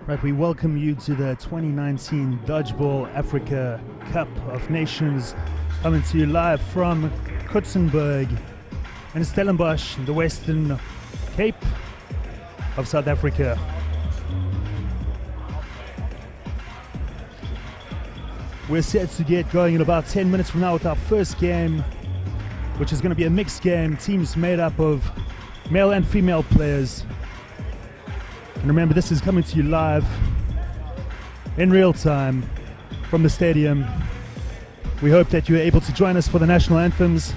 Right, we welcome you to the 2019 Dodgeball Africa Cup of Nations, coming to you live from Kutsenberg and Stellenbosch in the Western Cape of South Africa. We're set to get going in about 10 minutes from now with our first game, which is going to be a mixed game, teams made up of male and female players. And remember, this is coming to you live in real time from the stadium. We hope that you're able to join us for the national anthems,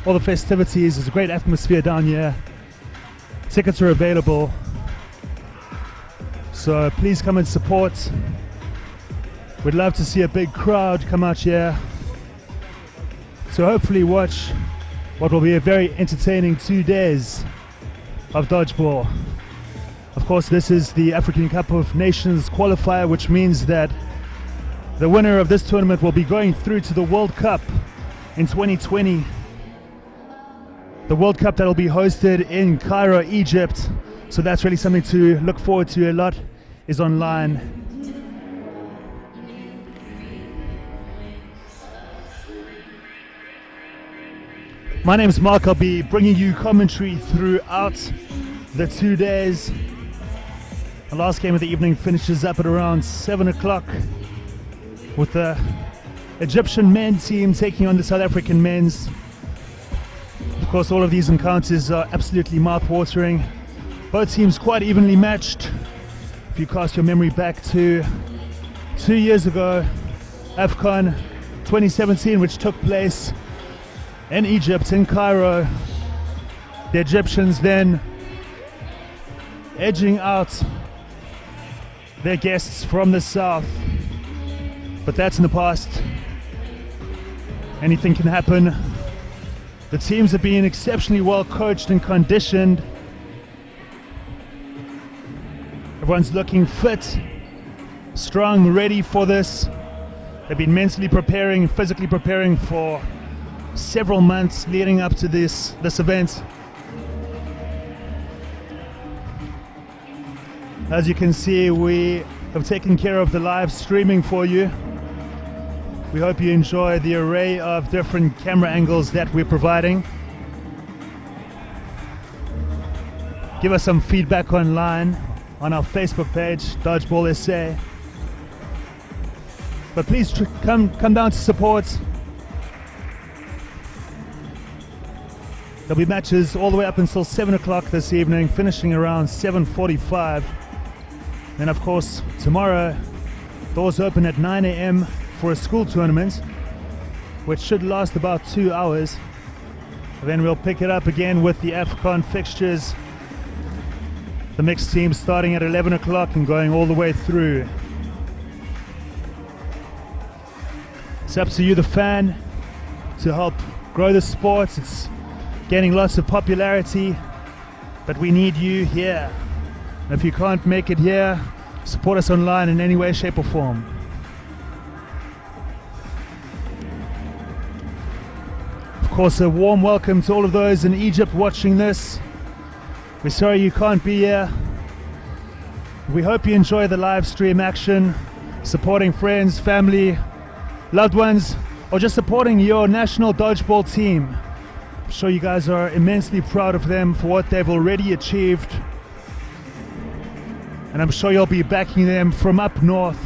all the festivities. There's a great atmosphere down here. Tickets are available, so please come and support. We'd love to see a big crowd come out here to hopefully watch what will be a very entertaining 2 days of dodgeball. Of course, this is the African Cup of Nations qualifier, which means that the winner of this tournament will be going through to the World Cup in 2020. The World Cup that will be hosted in Cairo, Egypt. So that's really something to look forward to. A lot is online. My name is Mark. I'll be bringing you commentary throughout the 2 days. The last game of the evening finishes up at around 7 o'clock with the Egyptian men team taking on the South African men's. Of course, all of these encounters are absolutely mouth-watering. Both teams quite evenly matched. If you cast your memory back to 2 years ago, AFCON 2017, which took place in Egypt, in Cairo, the Egyptians then edging out their guests from the south. But that's in the past. Anything can happen. The teams are being exceptionally well coached and conditioned. Everyone's looking fit, strong, ready for this. They've been mentally preparing and physically preparing for several months leading up to this event. As you can see, we have taken care of the live streaming for you. We hope you enjoy the array of different camera angles that we're providing. Give us some feedback online on our Facebook page, Dodgeball SA. But please come down to support. There'll be matches all the way up until 7 o'clock this evening, finishing around 7:45. Then of course, tomorrow, doors open at 9 a.m. for a school tournament, which should last about 2 hours. And then we'll pick it up again with the AFCON fixtures. The mixed team starting at 11 o'clock and going all the way through. It's up to you, the fan, to help grow the sport. It's gaining lots of popularity, but we need you here. If you can't make it here, support us online in any way, shape or form. Of course, a warm welcome to all of those in Egypt watching this. We're sorry you can't be here. We hope you enjoy the live stream action, supporting friends, family, loved ones, or just supporting your national dodgeball team. I'm sure you guys are immensely proud of them for what they've already achieved. And I'm sure you'll be backing them from up north.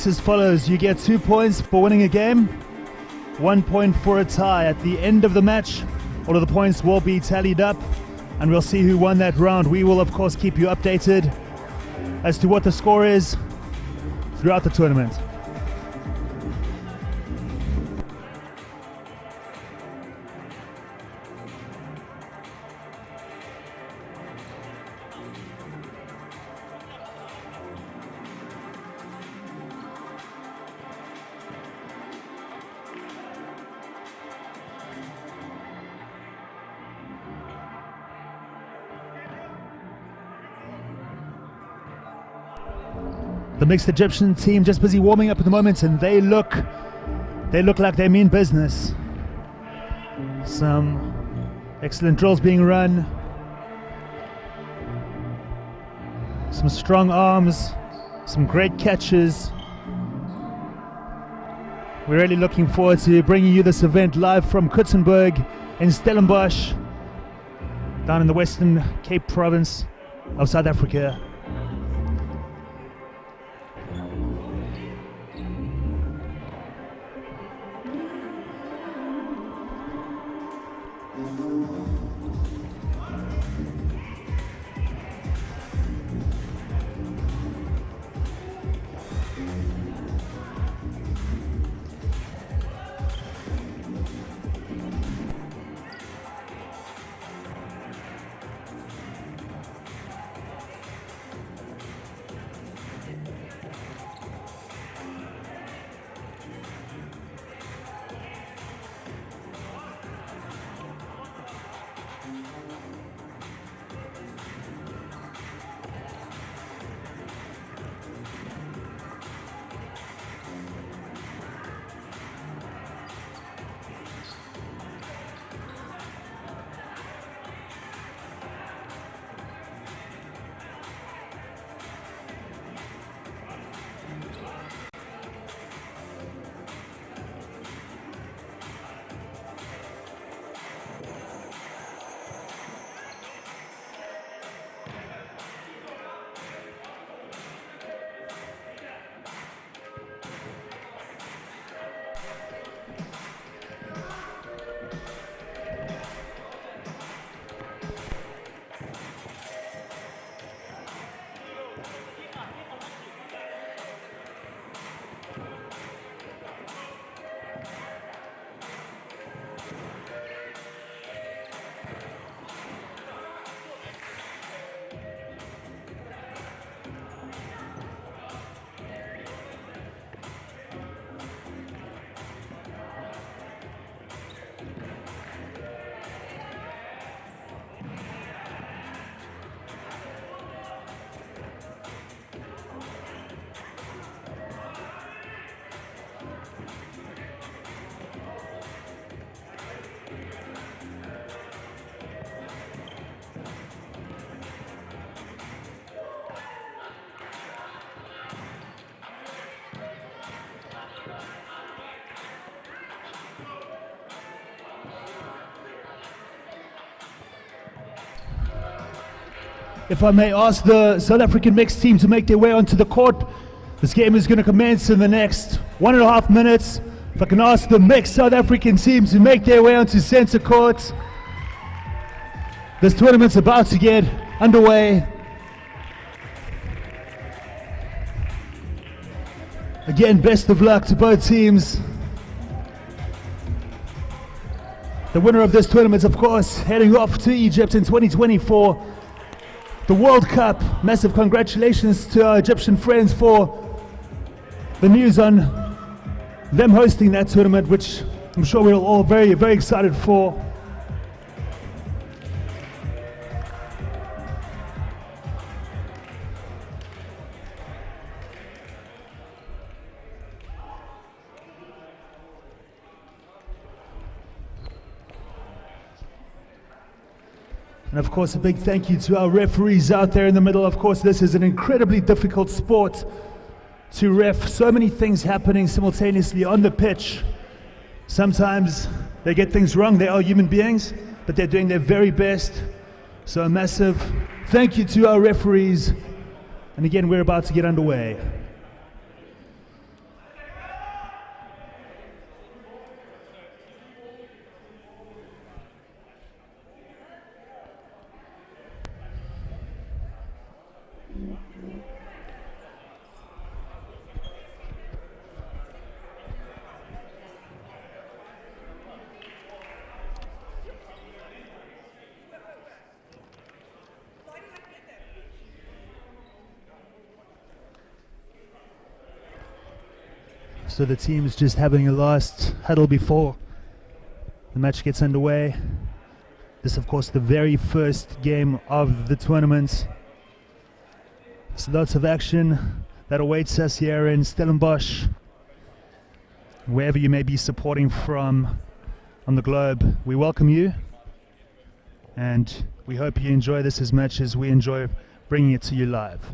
As follows: you get 2 points for winning a game, 1 point for a tie. At the end of the match, all of the points will be tallied up and we'll see who won that round. We will of course keep you updated as to what the score is throughout the tournament. The mixed Egyptian team just busy warming up at the moment, and they look like they mean business. Some excellent drills being run, some strong arms, some great catches. We're really looking forward to bringing you this event live from Kutsenberg in Stellenbosch, down in the Western Cape province of South Africa. If I may ask the South African mixed team to make their way onto the court. This game is going to commence in the next 1.5 minutes. If I can ask the mixed South African team to make their way onto center court. This tournament's about to get underway. Again, best of luck to both teams. The winner of this tournament, of course, heading off to Egypt in 2024. The World Cup. Massive congratulations to our Egyptian friends for the news on them hosting that tournament, which I'm sure we're all very, very excited for. And of course, a big thank you to our referees out there in the middle. Of course, this is an incredibly difficult sport to ref. So many things happening simultaneously on the pitch. Sometimes they get things wrong. They are human beings, but they're doing their very best. So a massive thank you to our referees. And again, we're about to get underway. So the team's just having a last huddle before the match gets underway. This, of course, the very first game of the tournament. So lots of action that awaits us here in Stellenbosch. Wherever you may be supporting from on the globe, we welcome you. And we hope you enjoy this as much as we enjoy bringing it to you live.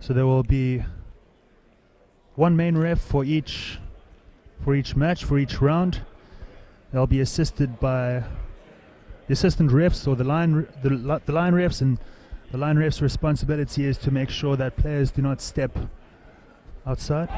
So there will be one main ref for each match, for each round. They'll be assisted by the assistant refs or the line refs, and the line ref's responsibility is to make sure that players do not step outside.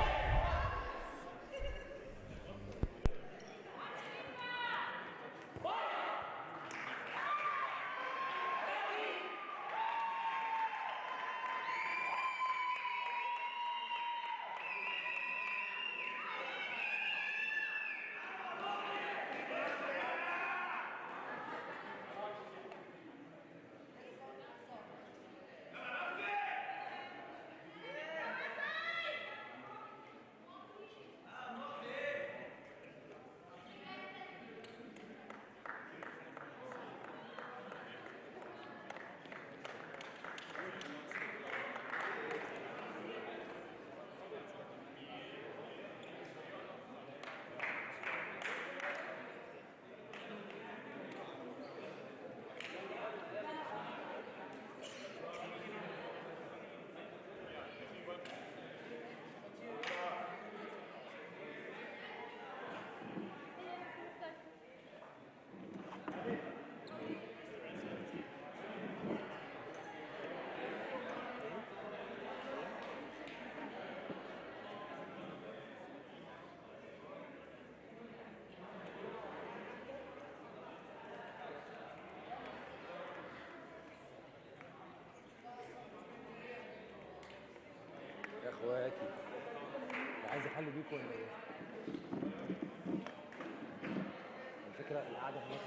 اخواتي عايز احل بيكم ولا ايه؟ الفكره القعده هناك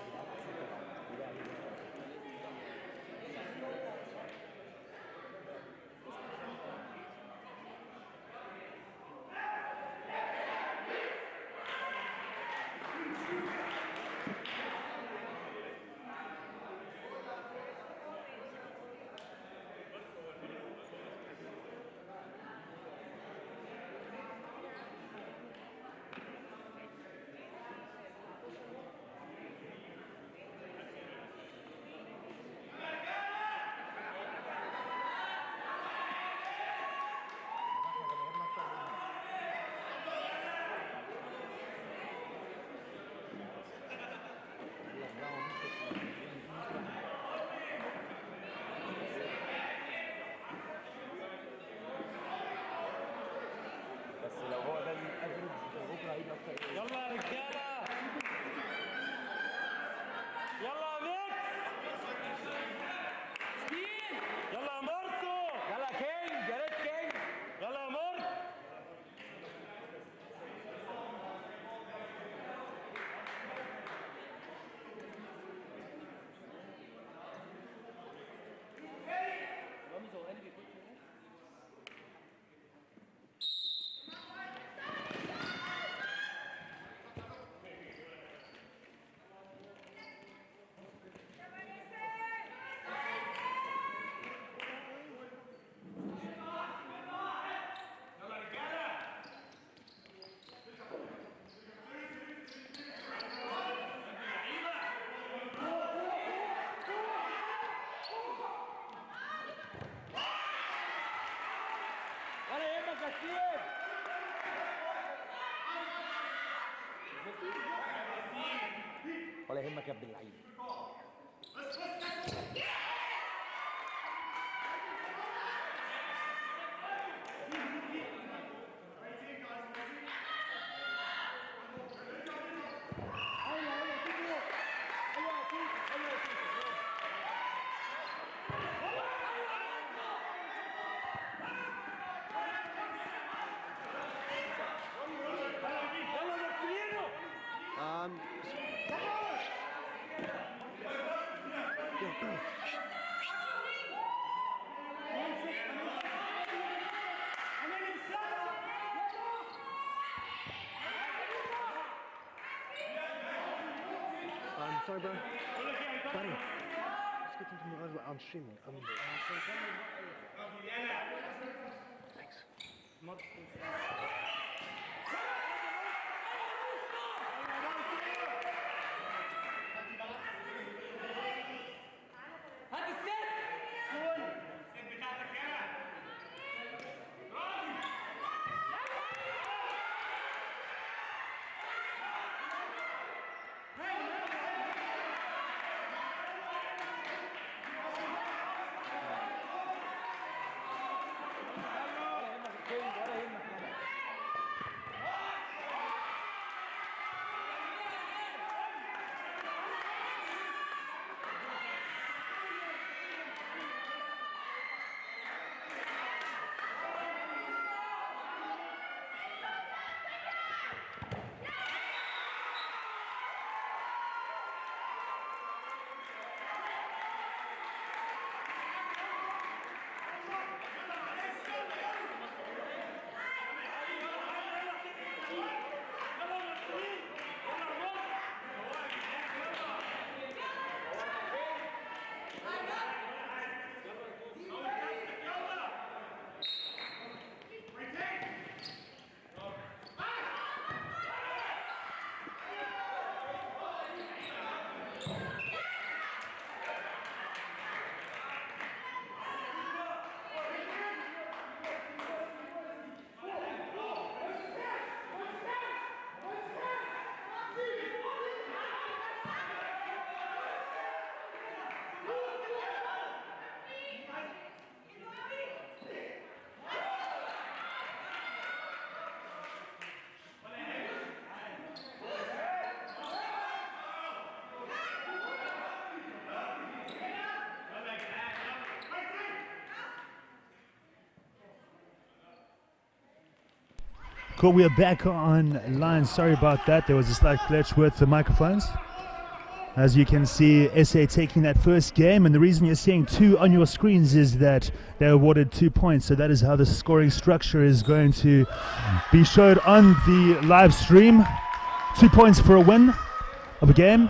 ولا يهمك يا ابن اللعيب. Sorry, bro. Buddy, let's get into the I'm streaming. Thanks. Cool, we are back online. Sorry about that. There was a slight glitch with the microphones. As you can see, SA taking that first game, and the reason you're seeing 2 on your screens is that they awarded 2 points. So that is how the scoring structure is going to be showed on the live stream. 2 points for a win of a game.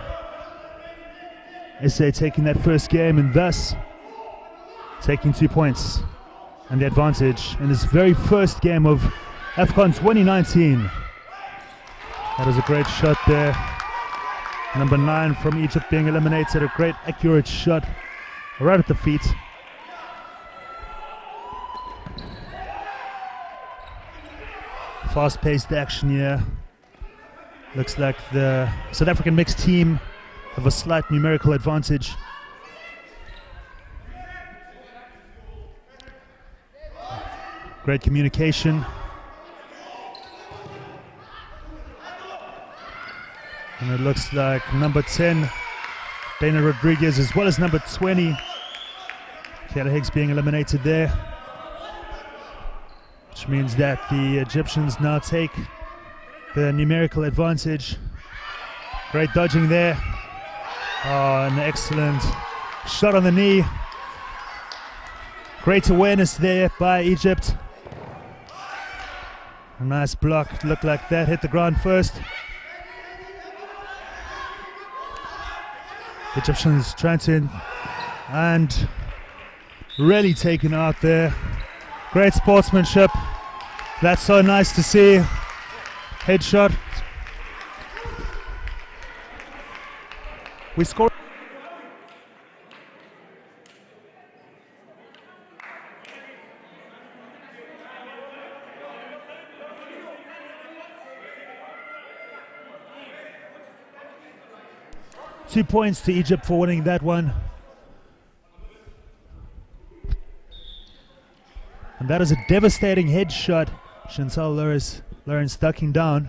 SA taking that first game and thus taking 2 points and the advantage in this very first game of AFCON 2019. That was a great shot there. Number 9 from Egypt being eliminated. A great accurate shot right at the feet. Fast-paced action here. Looks like the South African mixed team have a slight numerical advantage. Great communication. And it looks like number 10, Dana Rodriguez, as well as number 20, Kayla Higgs being eliminated there. Which means that the Egyptians now take the numerical advantage. Great dodging there. Oh, an excellent shot on the knee. Great awareness there by Egypt. A nice block, looked like that hit the ground first. Egyptians trying to and really taken out there. Great sportsmanship. That's so nice to see. Headshot. We scored. Two points to Egypt for winning that one. And that is a devastating headshot. Chantal Lawrence ducking down.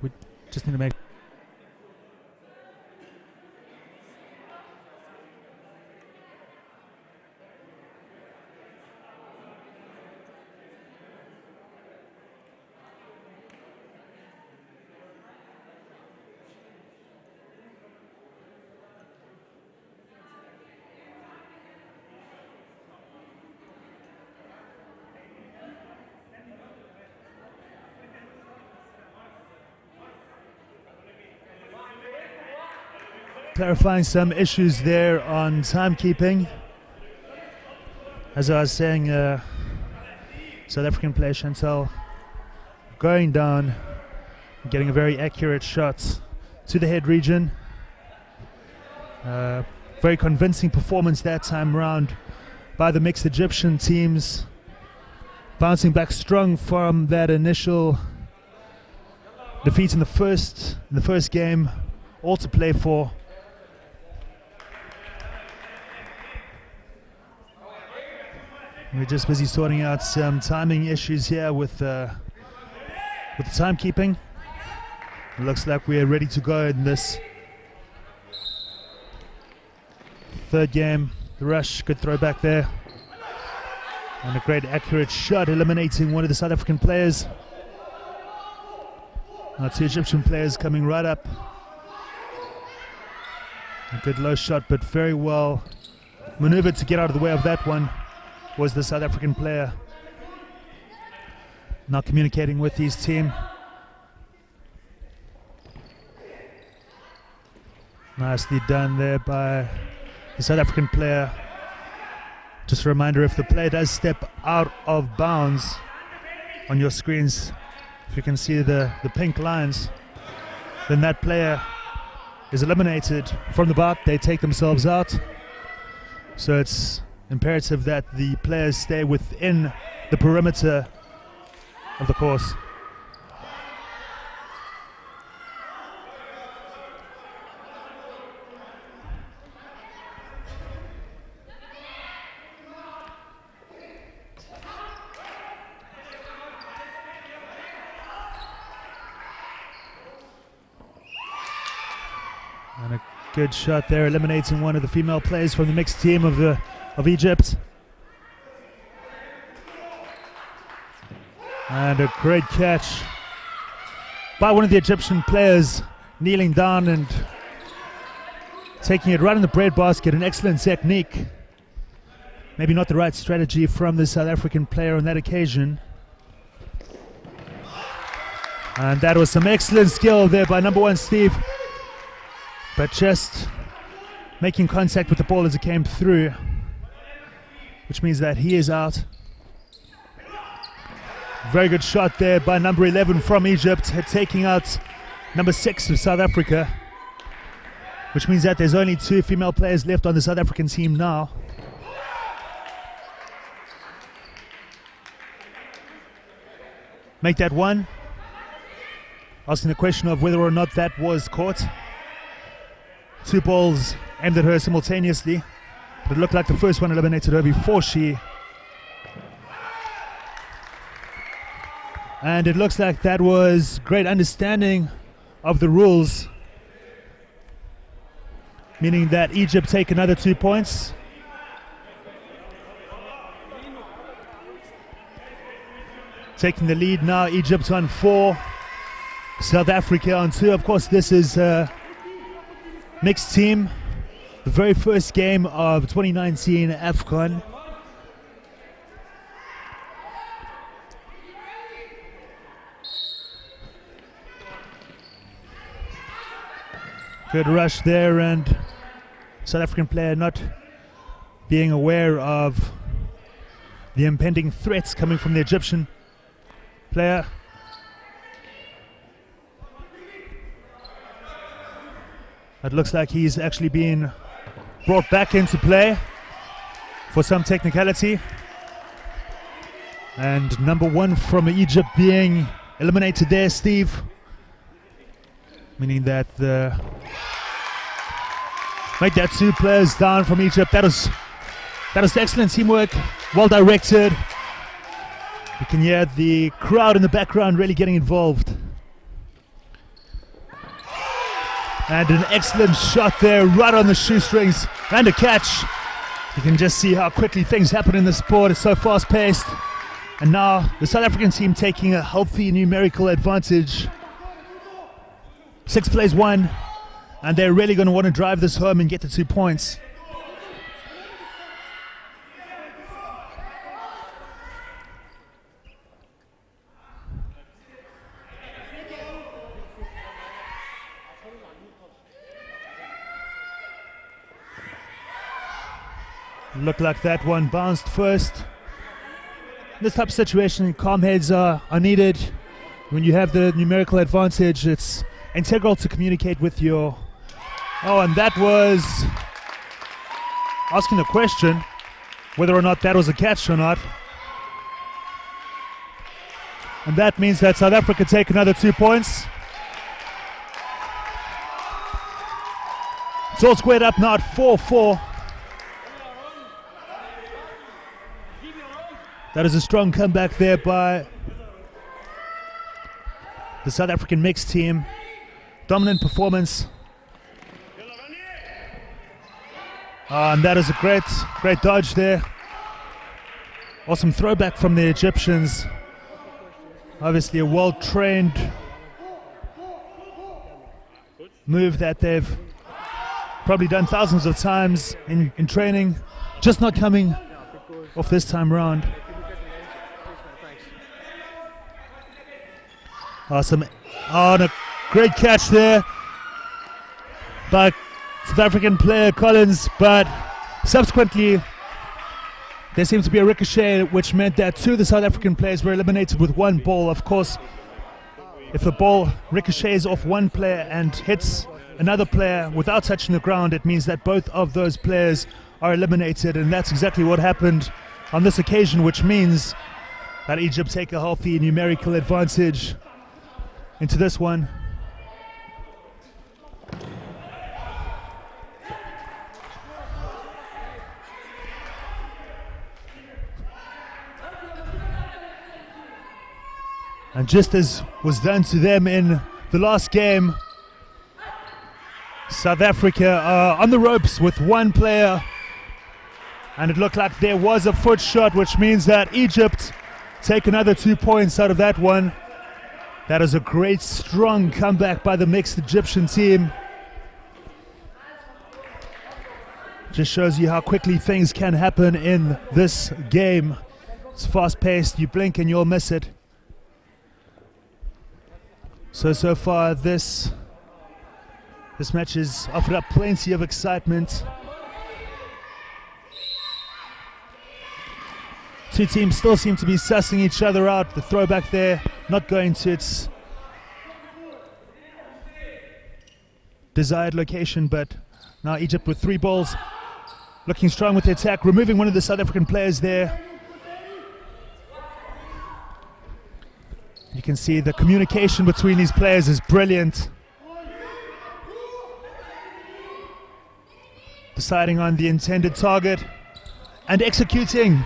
We just need to make... clarifying some issues there on timekeeping. As I was saying, South African player Chantal going down, getting a very accurate shot to the head region. Very convincing performance that time round by the mixed Egyptian teams, bouncing back strong from that initial defeat in the first game, all to play for. We're just busy sorting out some timing issues here with the timekeeping. It looks like we're ready to go in this third game. The rush, good throw back there. And a great accurate shot, eliminating one of the South African players. Now two Egyptian players coming right up. A good low shot, but very well maneuvered to get out of the way of that one was the South African player. Now communicating with his team. Nicely done there by the South African player. Just a reminder, if the player does step out of bounds on your screens, if you can see the pink lines, then that player is eliminated from the bout. They take themselves out. So it's imperative that the players stay within the perimeter of the course. And a good shot there, eliminating one of the female players from the mixed team of Egypt. And a great catch by one of the Egyptian players, kneeling down and taking it right in the breadbasket. An excellent technique. Maybe not the right strategy from the South African player on that occasion. And that was some excellent skill there by number one Steve. But just making contact with the ball as it came through, which means that he is out. Very good shot there by number 11 from Egypt, taking out number 6 of South Africa, which means that there's only 2 female players left on the South African team now. Make that one. Asking the question of whether or not that was caught. 2 balls aimed at her simultaneously, but it looked like the first one eliminated her before she. And it looks like that was great understanding of the rules, meaning that Egypt take another 2 points. Taking the lead now, Egypt on 4, South Africa on 2. Of course, this is mixed team, the very first game of 2019 AFCON. Good rush there, and South African player not being aware of the impending threats coming from the Egyptian player. It looks like he's actually been brought back into play for some technicality. And number 1 from Egypt being eliminated there, Steve. Meaning that make that 2 players down from Egypt. That was excellent teamwork, well directed. You can hear the crowd in the background really getting involved. And an excellent shot there, right on the shoestrings, and a catch. You can just see how quickly things happen in the sport. It's so fast-paced. And now the South African team taking a healthy numerical advantage. 6 plays 1, and they're really going to want to drive this home and get the 2 points. Looked like that one bounced first. In this type of situation, calm heads are needed. When you have the numerical advantage, it's integral to communicate with your... Oh, and that was asking the question whether or not that was a catch or not. And that means that South Africa take another 2 points. It's all squared up now at 4-4. That is a strong comeback there by the South African mixed team. Dominant performance. And that is a great dodge there. Awesome throwback from the Egyptians. Obviously a well-trained move that they've probably done thousands of times in training. Just not coming off this time around. Awesome. Oh, and a great catch there by South African player Collins, but subsequently there seemed to be a ricochet, which meant that two of the South African players were eliminated with one ball. Of course, if the ball ricochets off one player and hits another player without touching the ground, it means that both of those players are eliminated, and that's exactly what happened on this occasion, which means that Egypt take a healthy numerical advantage into this one. And just as was done to them in the last game, South Africa are on the ropes with one player, and it looked like there was a foot shot, which means that Egypt take another 2 points out of that one. That is a great, strong comeback by the mixed Egyptian team. Just shows you how quickly things can happen in this game. It's fast-paced, you blink and you'll miss it. So far this match has offered up plenty of excitement. Two teams still seem to be sussing each other out. The throwback there not going to its desired location, but now Egypt with 3 balls, looking strong with the attack, removing one of the South African players there. You can see the communication between these players is brilliant. Deciding on the intended target and executing.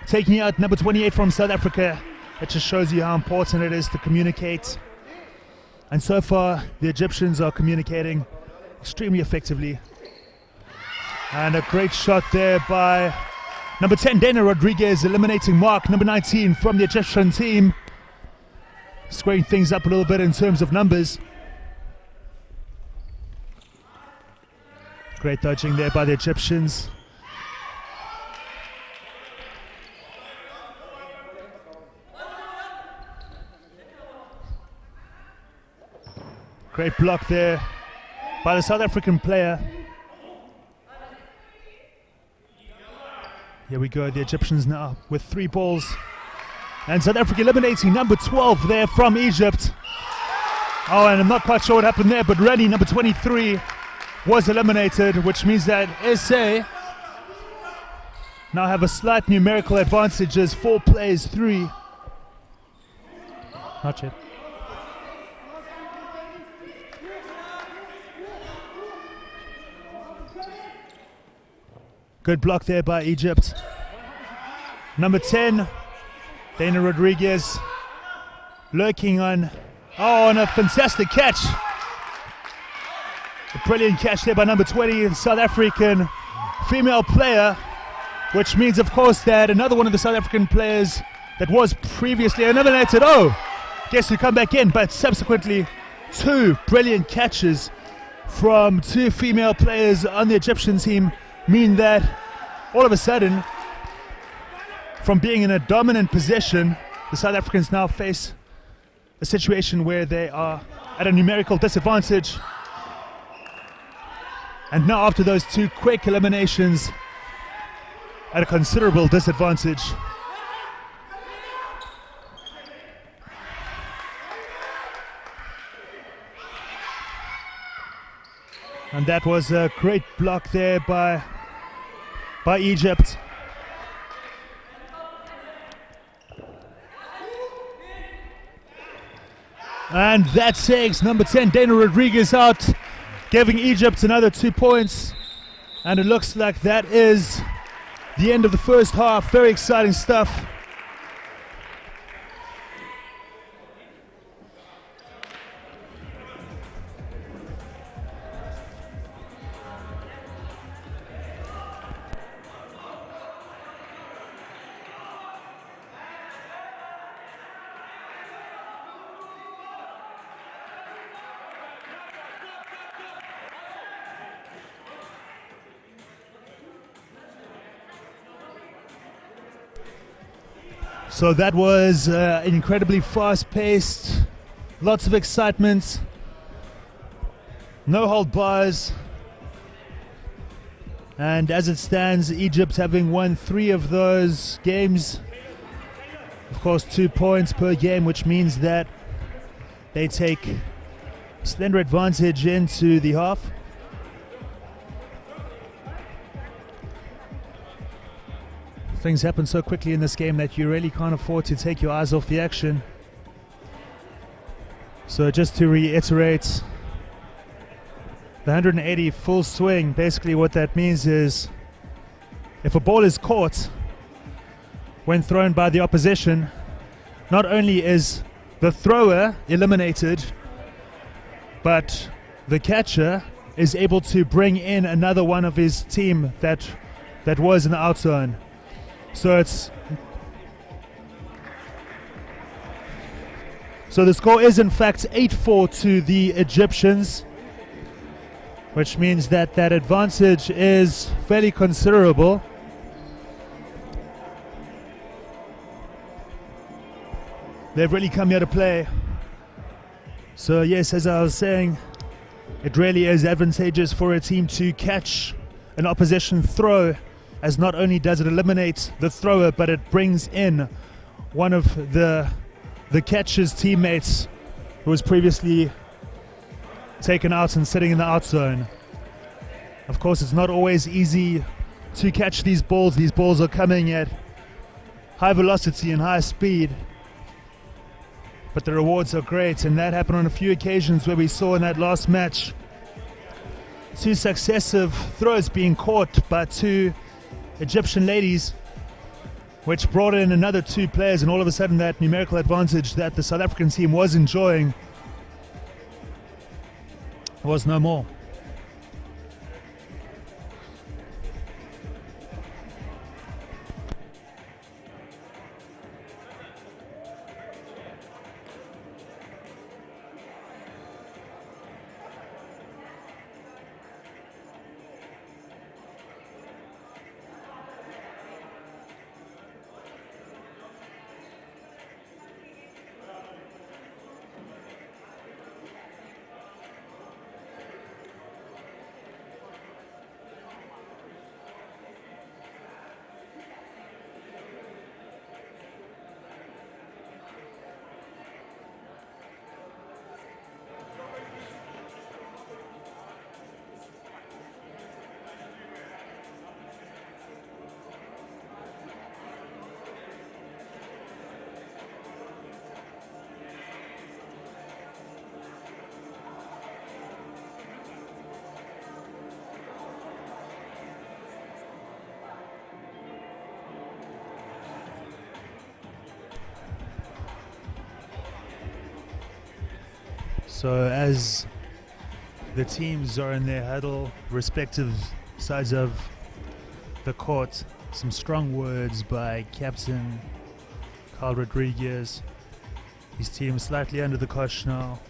Taking out number 28 from South Africa. It just shows you how important it is to communicate. And so far, the Egyptians are communicating extremely effectively. And a great shot there by number 10, Dana Rodriguez, eliminating Mark, number 19 from the Egyptian team. Squaring things up a little bit in terms of numbers. Great dodging there by the Egyptians. Great block there by the South African player. Here we go, the Egyptians now with 3 balls. And South Africa eliminating number 12 there from Egypt. Oh, and I'm not quite sure what happened there, but Rennie, number 23, was eliminated, which means that SA now have a slight numerical advantage as 4 plays 3. Not yet. Good block there by Egypt. Number 10, Dana Rodriguez, lurking on. Oh, and a fantastic catch. A brilliant catch there by number 20, the South African female player, which means, of course, that another one of the South African players that was previously eliminated, gets to come back in, but subsequently 2 brilliant catches from 2 female players on the Egyptian team mean that all of a sudden, from being in a dominant position, the South Africans now face a situation where they are at a numerical disadvantage. And now after those 2 quick eliminations, at a considerable disadvantage. And that was a great block there by Egypt. And that takes number 10, Dana Rodriguez, out, giving Egypt another 2 points. And it looks like that is the end of the first half. Very exciting stuff. So that was incredibly fast-paced, lots of excitement, no hold bars, and as it stands, Egypt having won 3 of those games, of course 2 points per game, which means that they take slender advantage into the half. Things happen so quickly in this game that you really can't afford to take your eyes off the action. So just to reiterate, the 180 full swing, basically what that means is if a ball is caught when thrown by the opposition, not only is the thrower eliminated, but the catcher is able to bring in another one of his team that was in the out zone. So the score is in fact 8-4 to the Egyptians, which means that advantage is fairly considerable. They've really come here to play. So yes, as I was saying, it really is advantageous for a team to catch an opposition throw, as not only does it eliminate the thrower, but it brings in one of the catcher's teammates who was previously taken out and sitting in the out zone. Of course, it's not always easy to catch these balls. These balls are coming at high velocity and high speed, but the rewards are great, and that happened on a few occasions where we saw in that last match 2 successive throws being caught by 2 Egyptian ladies, which brought in another 2 players, and all of a sudden that numerical advantage that the South African team was enjoying was no more. So as the teams are in their huddle, respective sides of the court, some strong words by Captain Carl Rodriguez. His team slightly under the cosh now.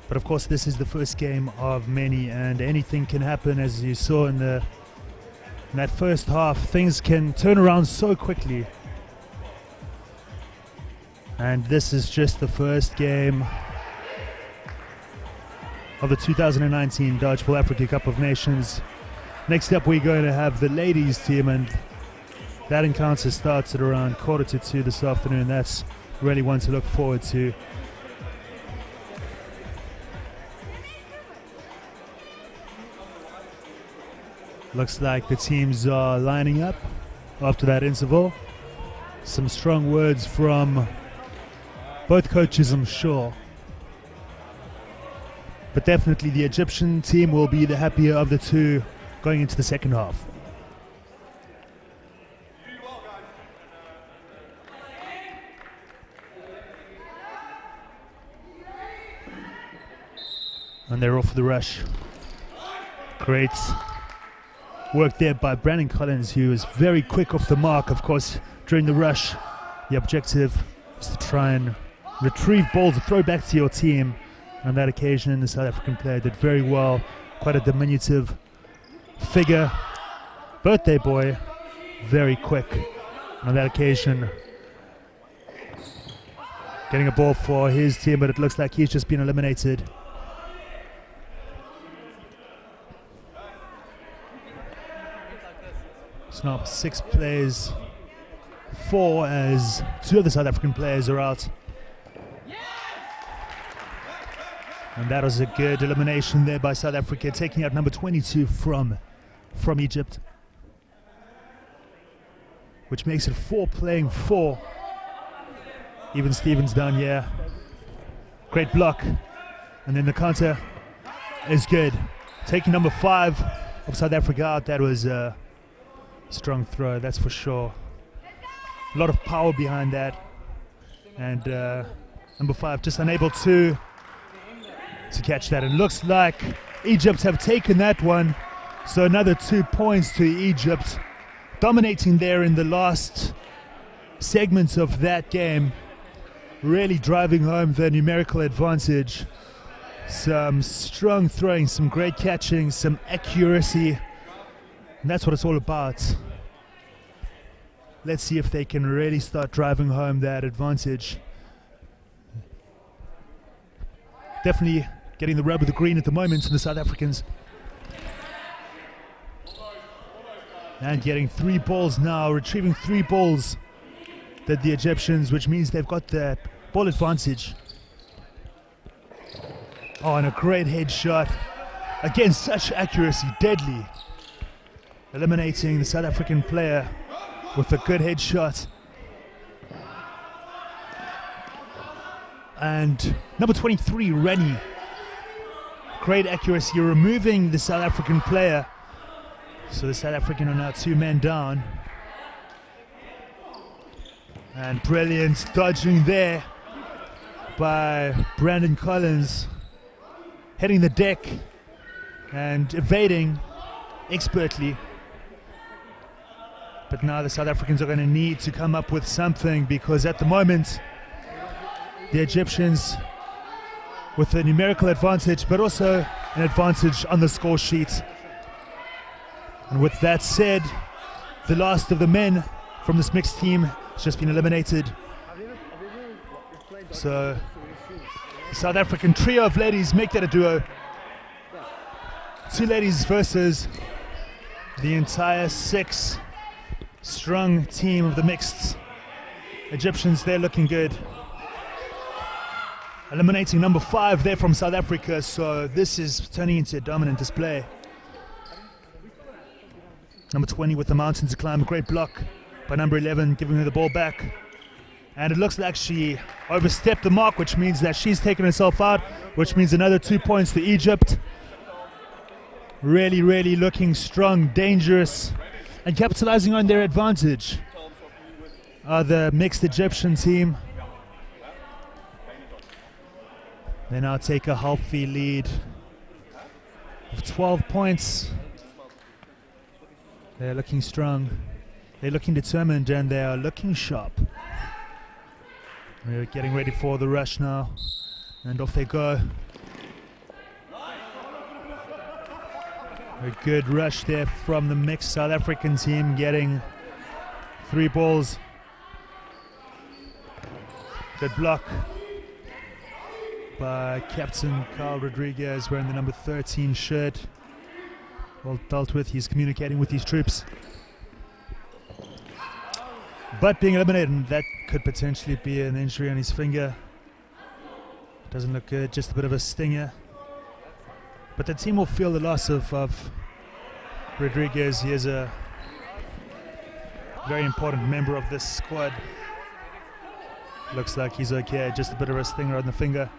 But of course this is the first game of many, and anything can happen. As you saw in that first half, things can turn around so quickly. And this is just the first game. of the 2019 Dodgeball Africa Cup of Nations. Next up, we're going to have the ladies team, and that encounter starts at around 1:45 this afternoon. That's really one to look forward to. Looks like the teams are lining up after that interval. Some strong words from both coaches, I'm sure. But definitely the Egyptian team will be the happier of the two going into the second half. And they're off the rush. Great work there by Brandon Collins, who was very quick off the mark. Of course, during the rush, the objective is to try and retrieve balls to throw back to your team. On that occasion, the South African player did very well. Quite a diminutive figure. Birthday boy, very quick. On that occasion, getting a ball for his team, but it looks like he's just been eliminated. So now 6 players, 4 as 2 of the South African players are out. And that was a good elimination there by South Africa, taking out number 22 from Egypt. Which makes it 4 playing 4. Even Stevens down here. Great block. And then the counter is good. Taking number 5 of South Africa out. That was a strong throw, that's for sure. A lot of power behind that. And number 5 just unable to catch that. It looks like Egypt have taken that one. So another 2 points to Egypt. Dominating there in the last segments of that game. Really driving home the numerical advantage. Some strong throwing, some great catching, some accuracy. And that's what it's all about. Let's see if they can really start driving home that advantage. Definitely getting the rub of the green at the moment in the South Africans. And getting 3 balls now, retrieving 3 balls that the Egyptians, which means they've got the ball advantage. Oh, and a great headshot. Again, such accuracy, deadly. Eliminating the South African player with a good headshot. And number 23, Rennie. Great accuracy, removing the South African player. So the South African are now 2 men down. And brilliant dodging there by Brandon Collins. Hitting the deck and evading expertly. But now the South Africans are going to need to come up with something, because at the moment the Egyptians with a numerical advantage, but also an advantage on the score sheet. And with that said, the last of the men from this mixed team has just been eliminated. So the South African trio of ladies make that a duo. 2 ladies versus the entire 6 strong team of the mixed Egyptians. They're looking good. Eliminating number 5 there from South Africa, so this is turning into a dominant display. Number 20 with the mountain to climb, a great block by number 11, giving her the ball back. And it looks like she overstepped the mark, which means that she's taken herself out, which means another 2 points to Egypt. Really, really looking strong, dangerous, and capitalizing on their advantage are the mixed Egyptian team. They now take a healthy lead of 12 points. They're looking strong, they're looking determined, and they are looking sharp. We're getting ready for the rush now, and off they go. A good rush there from the mixed South African team, getting 3 balls. Good block. by Captain Carl Rodriguez wearing the number 13 shirt. Well dealt with, he's communicating with his troops. But being eliminated, and that could potentially be an injury on his finger. Doesn't look good, just a bit of a stinger. But the team will feel the loss of Rodriguez. He is a very important member of this squad. Looks like he's okay, just a bit of a stinger on the finger.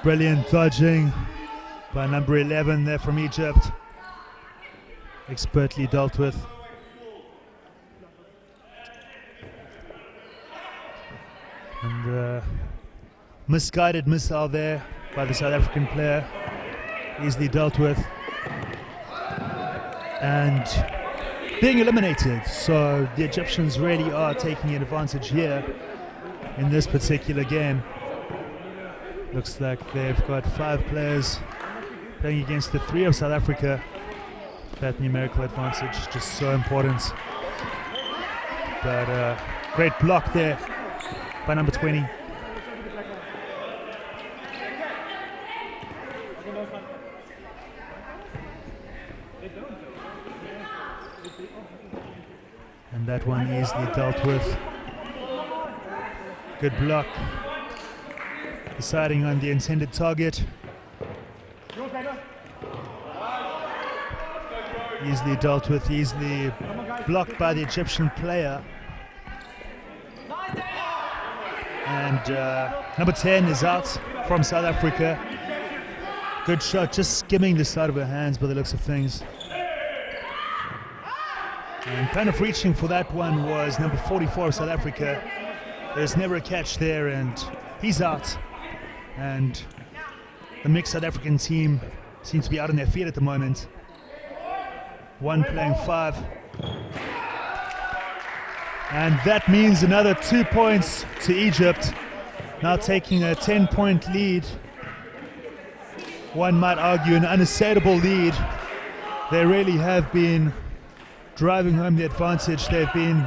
Brilliant dodging by number 11 there from Egypt. Expertly dealt with. And misguided missile there by the South African player. Easily dealt with. And being eliminated. So the Egyptians really are taking advantage here in this particular game. Looks like they've got 5 players playing against the 3 of South Africa. That numerical advantage just so important. But great block there by number 20. And that one easily dealt with. Good block. Deciding on the intended target. Easily dealt with, easily blocked by the Egyptian player. And number 10 is out from South Africa. Good shot, just skimming the side of her hands by the looks of things. And kind of reaching for that one was number 44 of South Africa. There's never a catch there, and he's out. And the mixed South African team seems to be out on their feet at the moment. 1 playing 5. And that means another 2 points to Egypt. Now taking a 10-point lead. One might argue an unassailable lead. They really have been driving home the advantage. They've been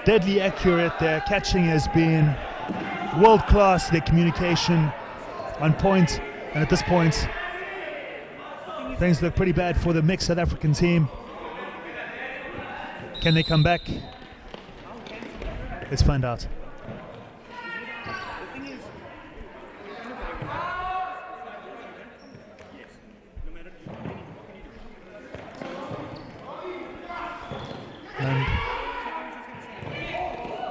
deadly accurate. Their catching has been world-class. Their communication on point. And at this point, things look pretty bad for the mixed South African team. Can they come back? Let's find out. And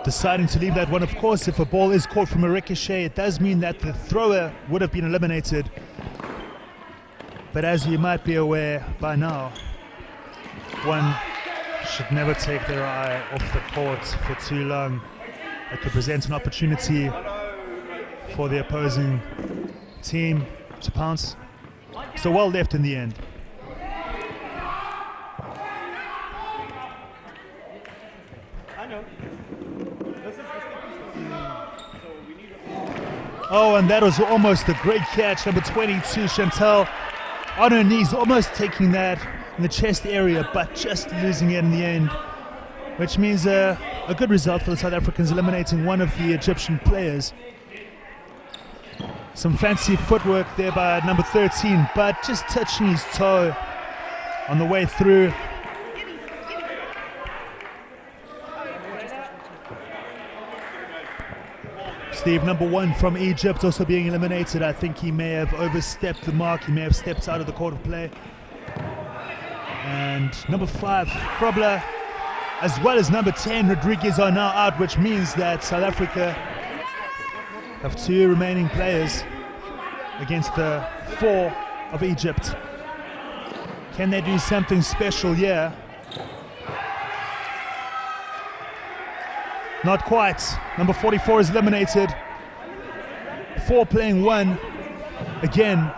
deciding to leave that one, of course, if a ball is caught from a ricochet, it does mean that the thrower would have been eliminated. But as you might be aware by now, one should never take their eye off the court for too long. It could present an opportunity for the opposing team to pounce. So well left in the end. Oh, and that was almost a great catch. Number 22, Chantal, on her knees, almost taking that in the chest area, but just losing it in the end, which means a good result for the South Africans, eliminating one of the Egyptian players. Some fancy footwork there by number 13, but just touching his toe on the way through. Steve, number 1 from Egypt, also being eliminated. I think he may have overstepped the mark. He may have stepped out of the court of play. And number 5, Krobler, as well as number 10, Rodriguez, are now out, which means that South Africa have 2 remaining players against the 4 of Egypt. Can they do something special here? Not quite. Number 44 is eliminated. 4 playing 1. Again,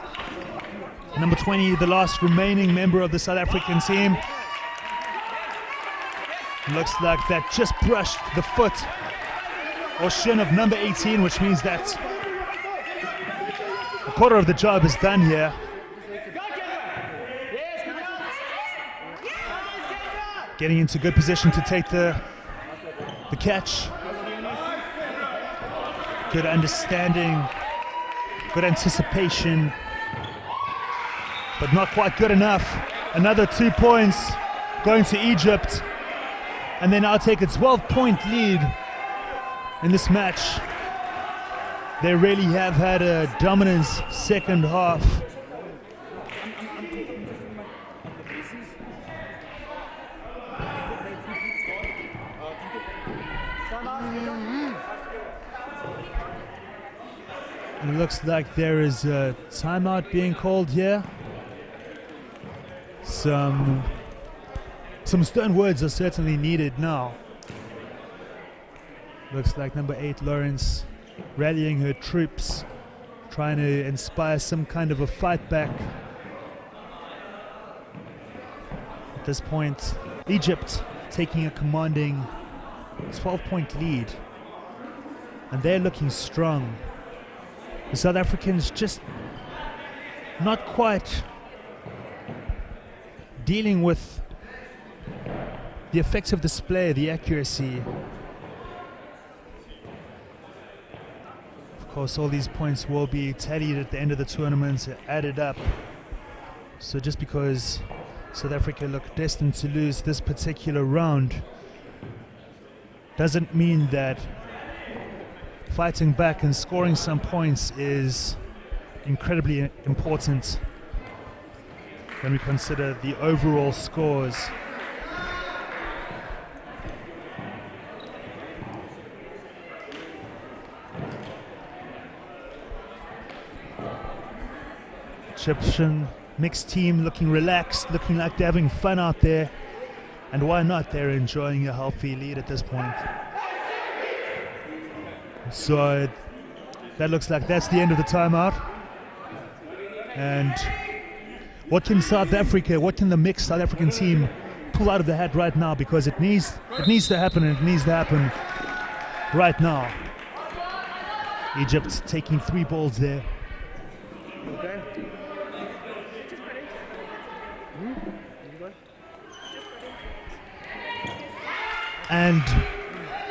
number 20, the last remaining member of the South African team. Looks like that just brushed the foot or shin of number 18, which means that a quarter of the job is done here. Getting into good position to take the catch. good understanding, good anticipation, but not quite good enough. Another 2 points going to Egypt, and they now take a 12-point lead in this match. They really have had a dominant second half. It looks like there is a timeout being called here. Some stern words are certainly needed now. Looks like number 8, Lawrence, rallying her troops, trying to inspire some kind of a fight back. At this point, Egypt taking a commanding 12-point lead, and they're looking strong. The South Africans just not quite dealing with the effective display, the accuracy. Of course, all these points will be tallied at the end of the tournament, added up. So just because South Africa look destined to lose this particular round doesn't mean that fighting back and scoring some points is incredibly important when we consider the overall scores. Egyptian mixed team looking relaxed, looking like they're having fun out there, and why not? They're enjoying a healthy lead at this point. So that looks like that's the end of the timeout. And what can South Africa, what can the mixed South African team pull out of the hat right now? Because it needs to happen, and it needs to happen right now. Egypt taking 3 balls there. Okay. And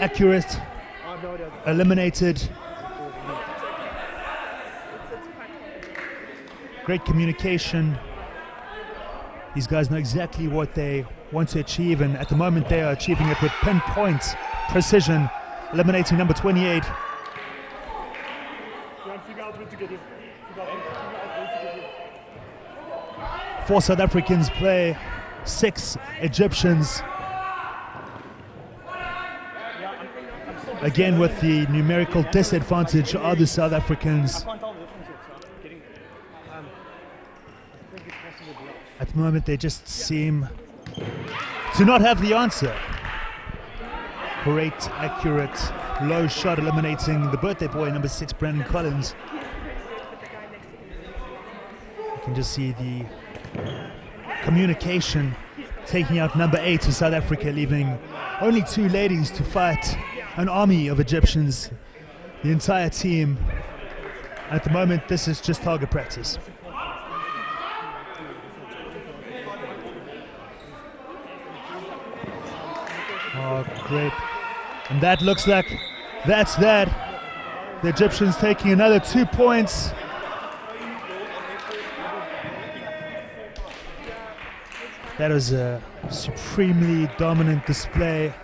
accurate, eliminated. Great communication. These guys know exactly what they want to achieve, and at the moment they are achieving it with pinpoint precision, eliminating number 28. Four South Africans play, 6 Egyptians. Again, with the numerical disadvantage of the South Africans. At the moment, they just seem to not have the answer. Great, accurate, low shot, eliminating the birthday boy, number 6, Brandon Collins. You can just see the communication taking out number 8 to South Africa, leaving only 2 ladies to fight an army of Egyptians, the entire team. At the moment, this is just target practice. Oh, great. And that looks like that's that. The Egyptians taking another 2 points. That was a supremely dominant display.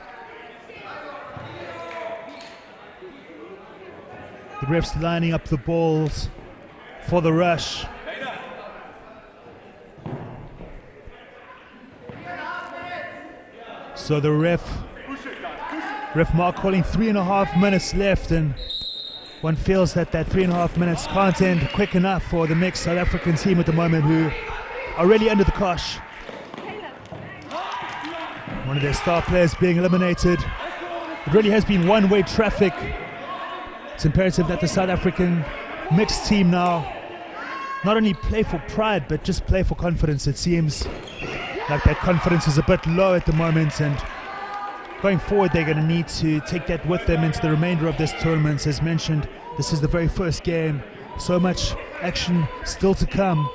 The refs lining up the balls for the rush. So the ref mark calling 3.5 minutes left, and one feels that 3.5 minutes can't end quick enough for the mixed South African team at the moment, who are really under the cosh. One of their star players being eliminated. It really has been one-way traffic. It's imperative that the South African mixed team now not only play for pride, but just play for confidence. It seems like that confidence is a bit low at the moment, and going forward they're going to need to take that with them into the remainder of this tournament. As mentioned, this is the very first game. So much action still to come.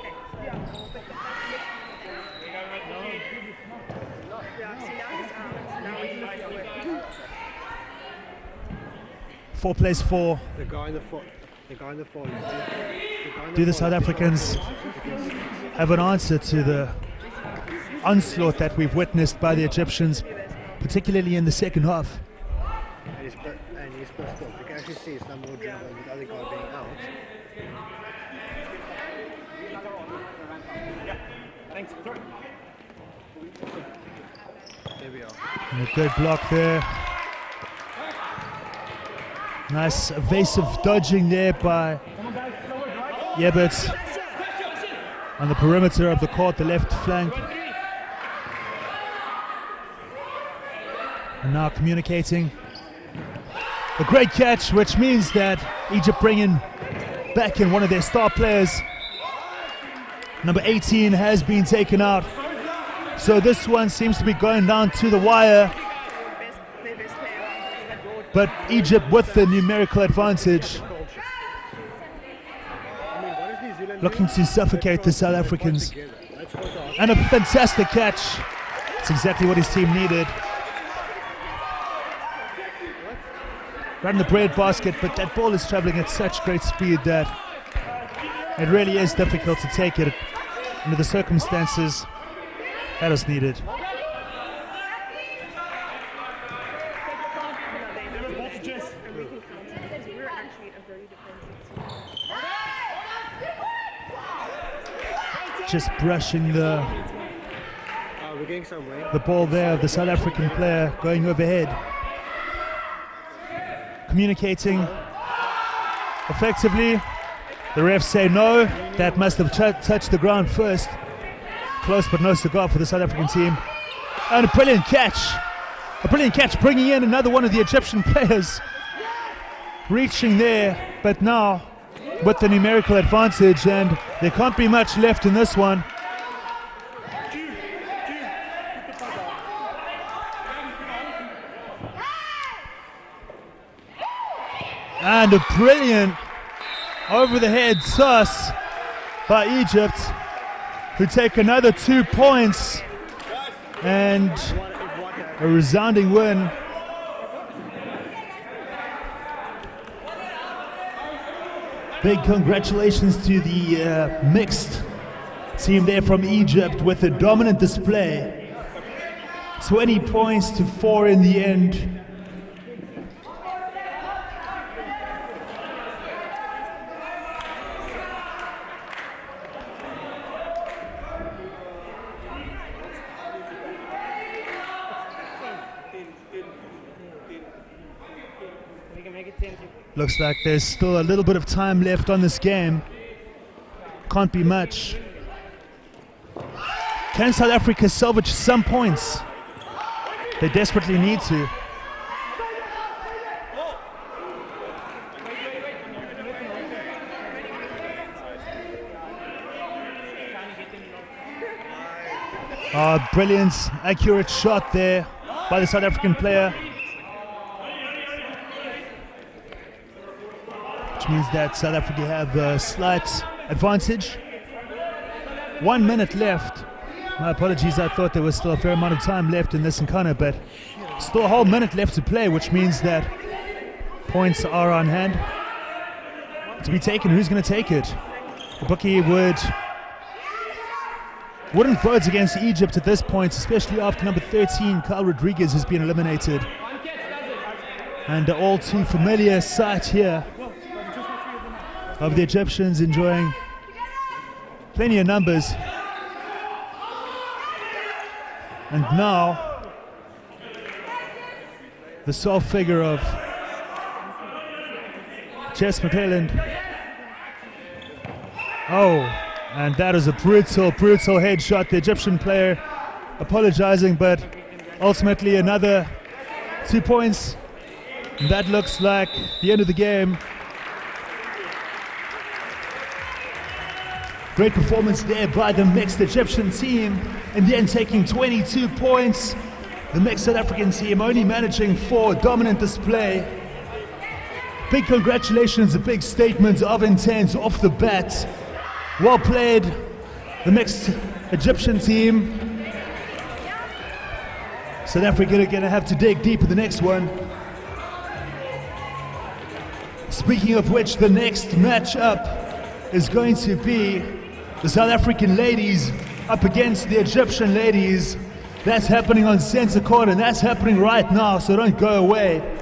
4 plays 4. The guy in the front. Do the South Africans have an answer to the onslaught that we've witnessed by the Egyptians, particularly in the second half? And he's pissed off. You can actually see it's no more dribble with the other guy being out. There we are. And a good block there. Nice evasive dodging there by Yebert on the perimeter of the court, the left flank. And now communicating. A great catch, which means that Egypt bringing back in one of their star players. Number 18 has been taken out. So this one seems to be going down to the wire. But Egypt with the numerical advantage, looking to suffocate the South Africans. And a fantastic catch. It's exactly what his team needed. Right in the bread basket, but that ball is traveling at such great speed that it really is difficult to take it under the circumstances that is needed. Just brushing the ball there of the South African player going overhead. Communicating effectively. The refs say no, that must have touched the ground first. Close but no cigar for the South African team. And a brilliant catch. A brilliant catch, bringing in another one of the Egyptian players. Reaching there, but now with the numerical advantage, and there can't be much left in this one. And a brilliant over-the-head toss by Egypt, who take another 2 points and a resounding win. Big congratulations to the mixed team there from Egypt with a dominant display. 20 points to 4 in the end. Looks like there's still a little bit of time left on this game. Can't be much. Can South Africa salvage some points? They desperately need to. Brilliant, accurate shot there by the South African player. Which means that South Africa have a slight advantage. 1 minute left. My apologies, I thought there was still a fair amount of time left in this encounter, but still a whole minute left to play, which means that points are on hand to be taken. Who's going to take it? The bookie wouldn't vote against Egypt at this point, especially after number 13, Kyle Rodriguez, has been eliminated. And the all too familiar sight here of the Egyptians enjoying plenty of numbers. And now, the sole figure of Jess McClelland. Oh, and that is a brutal headshot. The Egyptian player apologizing, but ultimately another 2 points. And that looks like the end of the game. Great performance there by the mixed Egyptian team, in the end taking 22 points. The mixed South African team only managing 4, dominant display. Big congratulations, a big statement of intent off the bat. Well played, the mixed Egyptian team. South Africa are going to have to dig deep in the next one. Speaking of which, the next matchup is going to be the South African ladies up against the Egyptian ladies. That's happening on center court, and that's happening right now, so don't go away.